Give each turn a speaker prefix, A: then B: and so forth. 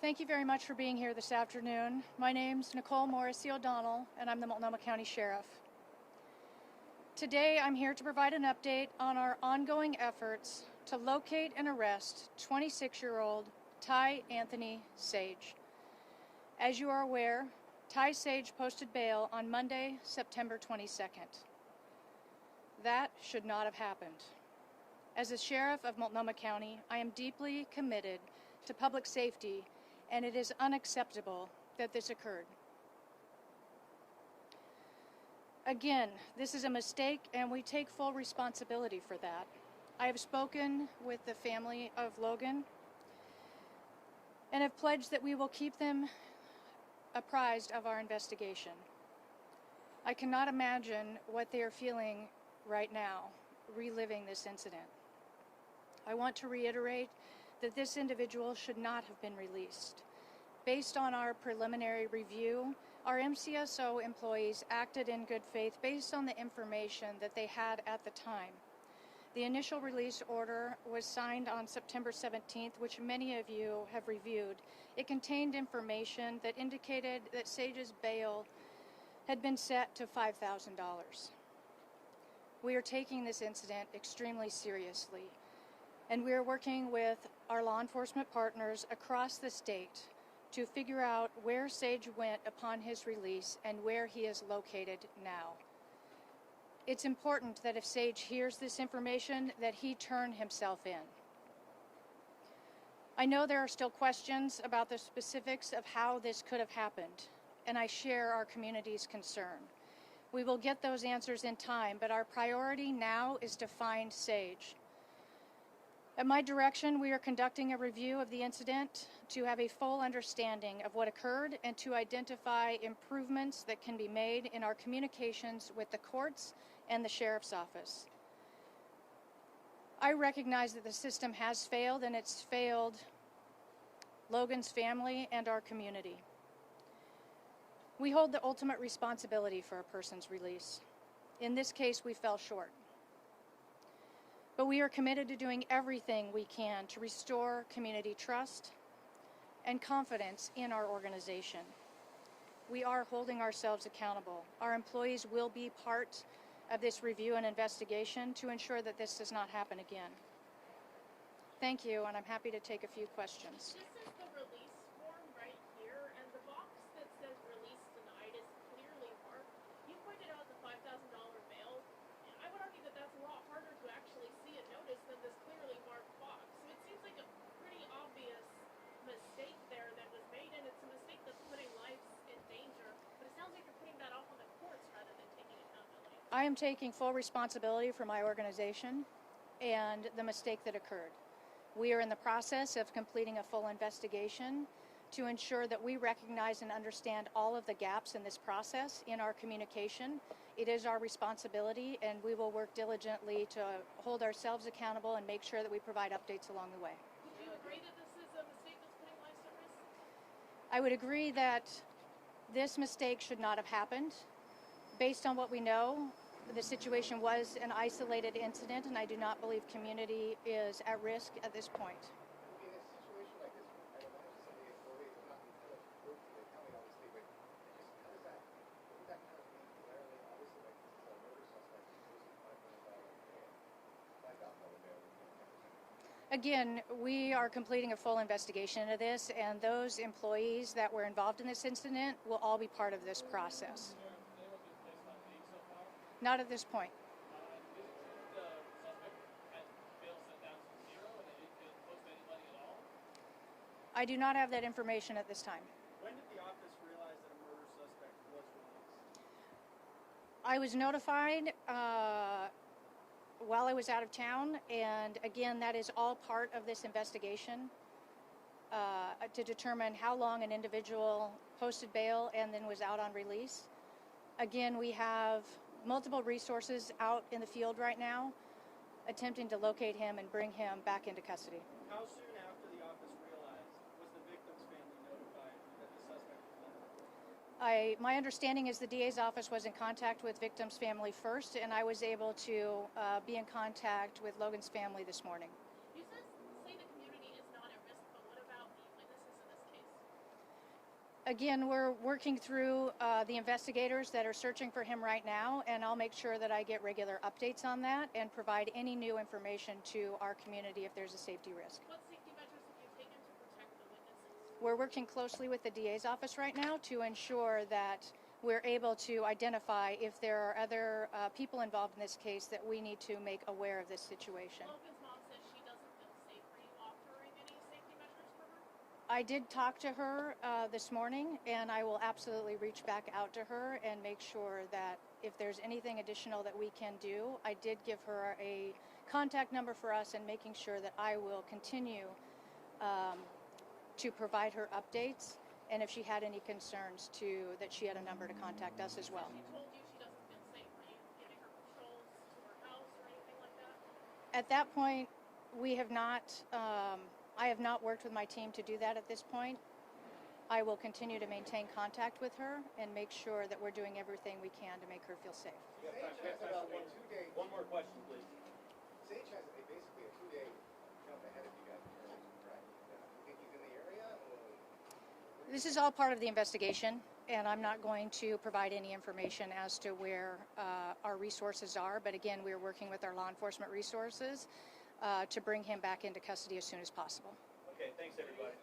A: Thank you very much for being here this afternoon. My name's Nicole Morrissey O'Donnell, and I'm the Multnomah County Sheriff. Today, I'm here to provide an update on our ongoing efforts to locate and arrest 26-year-old Ty Anthony Sage. As you are aware, Ty Sage posted bail on Monday, September 22nd. That should not have happened. As a sheriff of Multnomah County, I am deeply committed to public safety, and it is unacceptable that this occurred. Again, this is a mistake, and we take full responsibility for that. I have spoken with the family of Logan and have pledged that we will keep them apprised of our investigation. I cannot imagine what they are feeling right now, reliving this incident. I want to reiterate that this individual should not have been released. Based on our preliminary review, our MCSO employees acted in good faith based on the information that they had at the time. The initial release order was signed on September 17th, which many of you have reviewed. It contained information that indicated that Sage's bail had been set to $5,000. We are taking this incident extremely seriously, and we are working with our law enforcement partners across the state to figure out where Sage went upon his release and where he is located now. It's important that if Sage hears this information, that he turn himself in. I know there are still questions about the specifics of how this could have happened, and I share our community's concern. We will get those answers in time, but our priority now is to find Sage. At my direction, we are conducting a review of the incident to have a full understanding of what occurred and to identify improvements that can be made in our communications with the courts and the sheriff's office. I recognize that the system has failed, and it's failed Logan's family and our community. We hold the ultimate responsibility for a person's release. In this case, we fell short. But we are committed to doing everything we can to restore community trust and confidence in our organization. We are holding ourselves accountable. Our employees will be part of this review and investigation to ensure that this does not happen again. Thank you, and I'm happy to take a few questions.
B: This is the release form right here, and the box that says release denied is clearly marked. You pointed out the $5,000 bail. I would argue that that's a lot harder to actually see and notice than this clearly marked box. So it seems like a pretty obvious mistake there that was made, and it's a mistake that's putting lives in danger. But it sounds like you're putting that off on the courts rather than taking accountability.
A: I am taking full responsibility for my organization and the mistake that occurred. We are in the process of completing a full investigation to ensure that we recognize and understand all of the gaps in this process in our communication. It is our responsibility, and we will work diligently to hold ourselves accountable and make sure that we provide updates along the way.
B: Would you agree that this is a mistake that's putting lives at risk?
A: I would agree that this mistake should not have happened. Based on what we know, the situation was an isolated incident, and I do not believe community is at risk at this point.
C: In a situation like this, I don't know if some of the employees are not entitled to prove to the county, obviously, but just how does that, wouldn't that kind of be glaringly obviously like this is a murder suspect who's $5,000 bail?
A: Again, we are completing a full investigation into this, and those employees that were involved in this incident will all be part of this process. Not at this point.
D: Is it true the suspect had bail set down to zero and they didn't post any money at all?
A: I do not have that information at this time.
E: When did the office realize that a murder suspect was released?
A: I was notified while I was out of town, and again, that is all part of this investigation to determine how long an individual posted bail and then was out on release. Again, we have multiple resources out in the field right now attempting to locate him and bring him back into custody.
E: How soon after the office realized was the victim's family notified that the suspect was murdered?
A: My understanding is the DA's office was in contact with victim's family first, and I was able to be in contact with Logan's family this morning.
B: You say the community is not at risk, but what about the witnesses in this case?
A: Again, we're working through the investigators that are searching for him right now, and I'll make sure that I get regular updates on that and provide any new information to our community if there's a safety risk.
B: What safety measures have you taken to protect the witnesses?
A: We're working closely with the DA's office right now to ensure that we're able to identify if there are other people involved in this case that we need to make aware of this situation.
B: Logan's mom says she doesn't feel safe. Are you offering any safety measures for her?
A: I did talk to her this morning, and I will absolutely reach back out to her and make sure that if there's anything additional that we can do. I did give her a contact number for us, and making sure that I will continue to provide her updates, and if she had any concerns that she had a number to contact us as well.
B: She told you she doesn't feel safe. Are you giving her patrols to her house or anything like that?
A: At that point, we have not, I have not worked with my team to do that at this point. I will continue to maintain contact with her and make sure that we're doing everything we can to make her feel safe.
C: Sage has about a 2-day.
F: One more question, please.
C: Sage has basically a 2-day jump ahead of you guys, correct? You think he's in the area? Or?
A: This is all part of the investigation, and I'm not going to provide any information as to where our resources are. But again, we're working with our law enforcement resources to bring him back into custody as soon as possible.
F: Okay, thanks everybody.